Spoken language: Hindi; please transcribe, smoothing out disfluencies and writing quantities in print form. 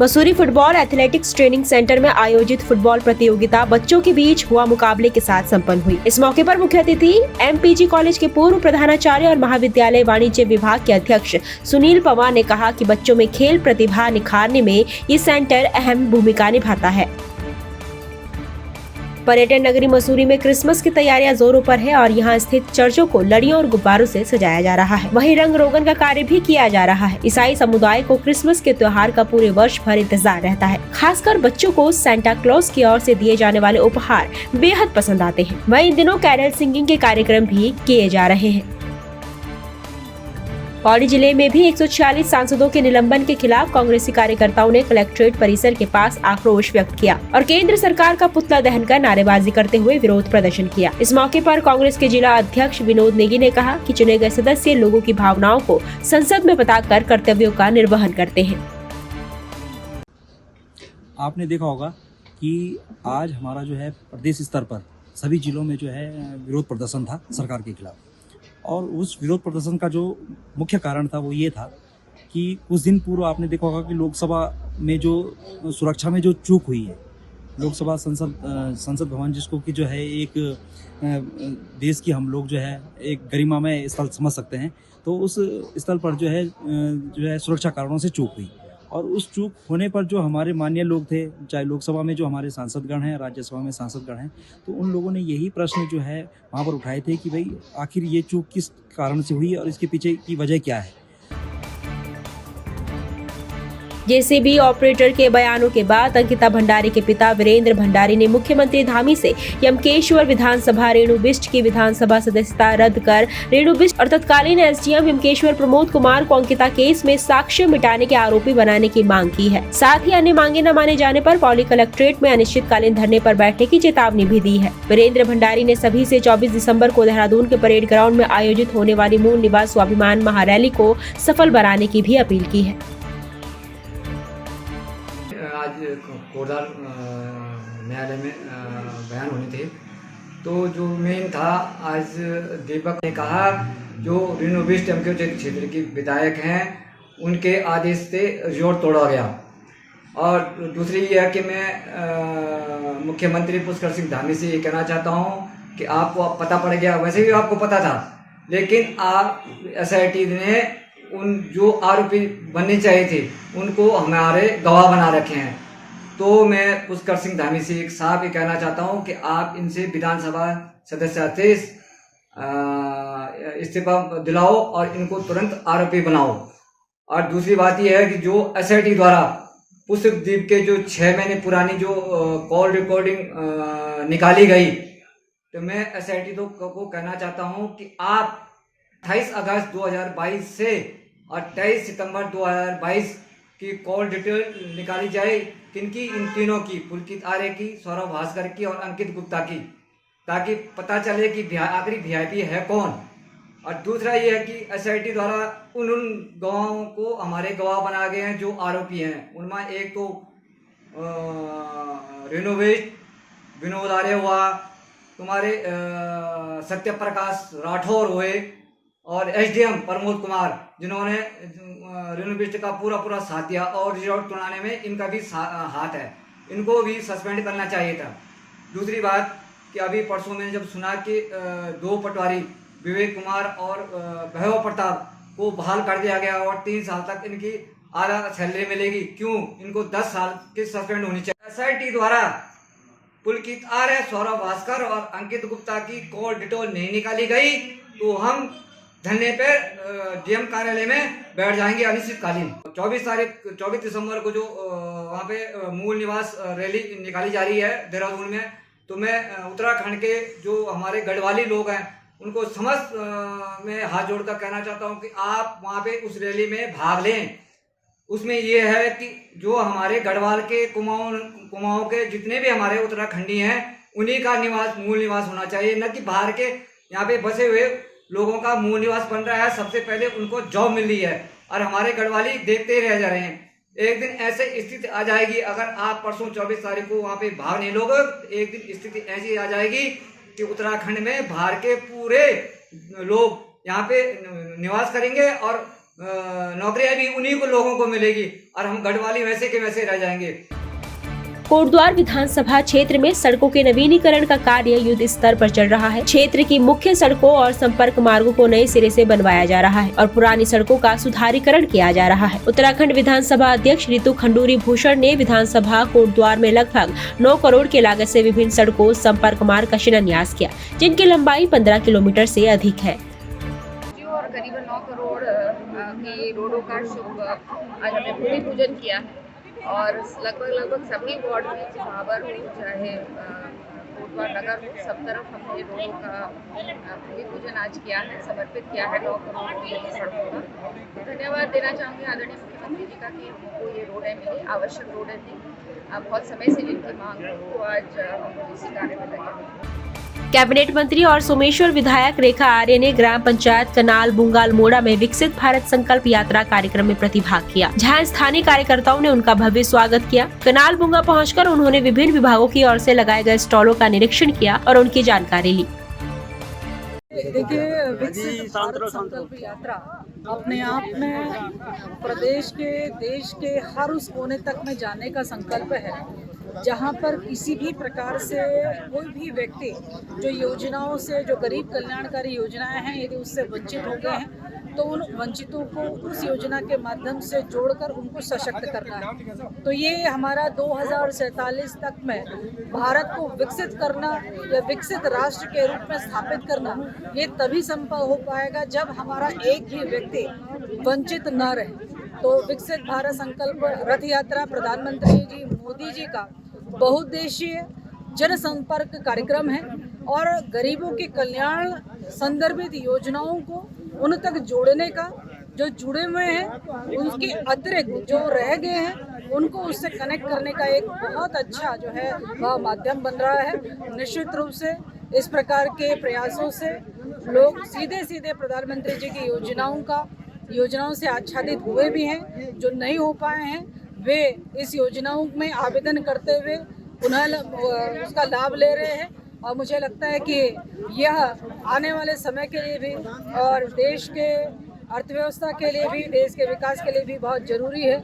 Mussoorie football athletics training centre में आयोजित फुटबॉल प्रतियोगिता बच्चों के बीच हुआ मुकाबले के साथ संपन्न हुई। इस मौके पर मुख्य अतिथि एमपीजी कॉलेज के पूर्व प्रधानाचार्य और महाविद्यालय वाणिज्य विभाग के अध्यक्ष सुनील पवार ने कहा कि बच्चों में खेल प्रतिभा निखारने में ये सेंटर अहम भूमिका निभाता है। पर्यटन नगरी मसूरी में क्रिसमस की तैयारियां जोरों पर है और यहां स्थित चर्चों को लड़ियों और गुब्बारों से सजाया जा रहा है। वहीं रंग रोगन का कार्य भी किया जा रहा है। ईसाई समुदाय को क्रिसमस के त्योहार का पूरे वर्ष भर इंतजार रहता है। खासकर बच्चों को सेंटा क्लॉज की ओर से दिए जाने वाले उपहार बेहद पसंद आते हैं। वहीं इन दिनों कैरल सिंगिंग के कार्यक्रम भी किए जा रहे हैं। पौड़ी जिले में भी 146 सांसदों के निलंबन के खिलाफ कांग्रेसी कार्यकर्ताओं ने कलेक्ट्रेट परिसर के पास आक्रोश व्यक्त किया और केंद्र सरकार का पुतला दहन कर नारेबाजी करते हुए विरोध प्रदर्शन किया। इस मौके पर कांग्रेस के जिला अध्यक्ष विनोद नेगी ने कहा कि चुने गए सदस्य लोगों की भावनाओं को संसद में बताकर कर्तव्यों का निर्वहन करते हैं। आपने देखा होगा कि आज हमारा जो है प्रदेश स्तर पर सभी जिलों में जो है विरोध प्रदर्शन था सरकार के खिलाफ, और उस विरोध प्रदर्शन का जो मुख्य कारण था वो ये था कि कुछ दिन पूर्व आपने देखा होगा कि लोकसभा में जो सुरक्षा में जो चूक हुई है, लोकसभा संसद भवन जिसको कि जो है एक देश की हम लोग जो है एक गरिमामय स्थल समझ सकते हैं, तो उस स्थल पर जो है सुरक्षा कारणों से चूक हुई। और उस चूक होने पर जो हमारे माननीय लोग थे, चाहे लोकसभा में जो हमारे सांसदगण हैं, राज्यसभा में सांसदगण हैं, तो उन लोगों ने यही प्रश्न जो है वहाँ पर उठाए थे कि भाई आखिर ये चूक किस कारण से हुई और इसके पीछे की वजह क्या है। जेसीबी ऑपरेटर के बयानों के बाद अंकिता भंडारी के पिता वीरेंद्र भंडारी ने मुख्यमंत्री धामी से यमकेश्वर विधानसभा रेणु बिष्ट की विधानसभा सदस्यता रद्द कर रेणु बिष्ट और तत्कालीन एसडीएम यमकेश्वर प्रमोद कुमार को अंकिता केस में साक्ष्य मिटाने के आरोपी बनाने की मांग की है। साथ ही अन्य मांगे न माने जाने पर पौड़ी कलेक्ट्रेट में अनिश्चितकालीन धरने पर बैठने की चेतावनी भी दी है। वीरेंद्र भंडारी ने सभी से 24 दिसंबर को देहरादून के परेड ग्राउंड में आयोजित होने वाली मूल निवास स्वाभिमान महारैली को सफल बनाने की भी अपील की है। आज कोरदार न्यायालय में बयान होने थे, तो जो मेन था आज दीपक ने कहा जो रेणु बिष्ट यमकेश्वर क्षेत्र के विधायक हैं उनके आदेश से रिजॉर्ट तोड़ा गया। और दूसरी ये है कि मैं मुख्यमंत्री पुष्कर सिंह धामी से ये कहना चाहता हूँ कि आपको पता पड़ गया, वैसे भी आपको पता था, लेकिन आप एसआईटी ने उन जो आरोपी बनने चाहिए थे उनको हमारे गवाह बना रखे हैं। तो मैं पुष्कर सिंह धामी से एक साफ ये कहना चाहता हूं कि आप इनसे विधानसभा सदस्य से इस्तीफा दिलाओ और इनको तुरंत आरोपी बनाओ। और दूसरी बात यह है कि जो एसआईटी द्वारा पुष्पदीप के जो 6 महीने पुरानी जो कॉल रिकॉर्डिंग निकाली गई, तो मैं एसआईटी को कहना चाहता हूं कि आप 28 अगस्त 2022 से और 23 सितंबर 2022 की कॉल डिटेल निकाली जाए। किनकी? इन तीनों की, पुलकित आर्य की, सौरभ भास्कर की और अंकित गुप्ता की, ताकि पता चले कि आखिरी वीआईपी है कौन। और दूसरा ये है कि एसआईटी द्वारा उन गवाहों को हमारे गवाह बना गए हैं जो आरोपी हैं। उनमें एक तो रेणु बिष्ट, विनोद आर्य हुआ, तुम्हारे सत्य प्रकाश राठौर हुए और एसडीएम प्रमोद कुमार, जिन्होंने रेणु बिष्ट का पूरा साथ दिया और रिजॉर्ट तोड़ाने में इनका भी हाथ है। इनको भी सस्पेंड करना चाहिए था। दूसरी बात कि अभी परसों में जब सुना कि 2 पटवारी विवेक कुमार और वैभव प्रताप को बहाल कर दिया गया और 3 साल तक इनकी आधा सैलरी मिलेगी, क्यों? इनको 10 साल की सस्पेंड होनी चाहिए। एसआईटी द्वारा पुलकित आर्य, सौरभ भास्कर और अंकित गुप्ता की कॉल डिटेल नहीं निकाली गई तो हम धरने पे डीएम कार्यालय में बैठ जाएंगे अनिश्चितकालीन। 24 दिसंबर को जो वहाँ पे मूल निवास रैली निकाली जा रही है देहरादून में, तो मैं उत्तराखंड के जो हमारे गढ़वाली लोग हैं उनको समस्त में हाथ जोड़कर कहना चाहता हूँ कि आप वहाँ पे उस रैली में भाग लें। उसमें ये है कि जो हमारे गढ़वाल के कुमाऊं के जितने भी हमारे उत्तराखंडी हैं उन्हीं का मूल निवास होना चाहिए, न कि बाहर के यहाँ पे बसे हुए लोगों का मूल निवास बन रहा है। सबसे पहले उनको जॉब मिल रही है और हमारे गढ़वाली देखते ही रह जा रहे हैं। एक दिन ऐसे स्थिति आ जाएगी, अगर आप परसों 24 तारीख को वहाँ पे भाग नहीं लोगे, एक दिन स्थिति ऐसी आ जाएगी कि उत्तराखंड में बाहर के पूरे लोग यहाँ पे निवास करेंगे और नौकरियां भी उन्हीं को लोगों को मिलेगी और हम गढ़वाली वैसे के वैसे रह जाएंगे। कोटद्वार विधानसभा क्षेत्र में सड़कों के नवीनीकरण का कार्य युद्ध स्तर पर चल रहा है। क्षेत्र की मुख्य सड़कों और संपर्क मार्गों को नए सिरे से बनवाया जा रहा है और पुरानी सड़कों का सुधारीकरण किया जा रहा है। उत्तराखंड विधानसभा अध्यक्ष ऋतु खंडूरी भूषण ने विधानसभा कोटद्वार में लगभग 9 करोड़ की लागत से विभिन्न सड़कों संपर्क मार्ग का शिलान्यास किया, जिनकी लंबाई 15 किलोमीटर से अधिक है। और करीबन 9 करोड़ की रोडों का शुभ आज हमने भूमि पूजन किया है और लगभग सभी वार्ड में, भाबर हो चाहे कोटद्वार नगर हो, सब तरफ हमने रोडों का भूमि पूजन आज किया है, समर्पित किया है 9 करोड़ की सड़कों का। धन्यवाद देना चाहूँगी आदरणीय मुख्यमंत्री जी का कि हमको ये रोडें मिली, आवश्यक रोडें थी, बहुत समय से जिनकी मांग थी, तो आज हम इसी कार्य में लगे हैं। कैबिनेट मंत्री और सोमेश्वर विधायक रेखा आर्य ने ग्राम पंचायत कनाल बुंगाल मोड़ा में विकसित भारत संकल्प यात्रा कार्यक्रम में प्रतिभाग किया, जहां स्थानीय कार्यकर्ताओं ने उनका भव्य स्वागत किया। कनाल बुंगा पहुंचकर उन्होंने विभिन्न विभागों की ओर से लगाए गए स्टॉलों का निरीक्षण किया और उनकी जानकारी ली। देखिए, विकसित भारत संकल्प यात्रा अपने आप में प्रदेश के, देश के हर उस कोने तक में जाने का संकल्प है, जहां पर किसी भी प्रकार से कोई भी व्यक्ति जो योजनाओं से, जो गरीब कल्याणकारी योजनाएं हैं, यदि उससे वंचित हो गए हैं तो उन वंचितों को उस योजना के माध्यम से जोड़कर उनको सशक्त करना है। तो ये हमारा 2047 तक में भारत को विकसित करना या विकसित राष्ट्र के रूप में स्थापित करना, ये तभी संभव हो पाएगा जब हमारा एक भी व्यक्ति वंचित न रहे। तो विकसित भारत संकल्प रथ यात्रा प्रधानमंत्री जी मोदी जी का बहुउद्देशीय जनसंपर्क कार्यक्रम है और गरीबों के कल्याण संदर्भित योजनाओं को उन तक जोड़ने का, जो जुड़े हुए हैं उनके अतिरिक्त जो रह गए हैं उनको उससे कनेक्ट करने का एक बहुत अच्छा जो है वह माध्यम बन रहा है। निश्चित रूप से इस प्रकार के प्रयासों से लोग सीधे प्रधानमंत्री जी की योजनाओं से आच्छादित हुए भी हैं, जो नहीं हो पाए हैं वे इस योजनाओं में आवेदन करते हुए पुनः उसका लाभ ले रहे हैं। और मुझे लगता है कि यह आने वाले समय के लिए भी और देश के अर्थव्यवस्था के लिए भी, देश के विकास के लिए भी बहुत जरूरी है।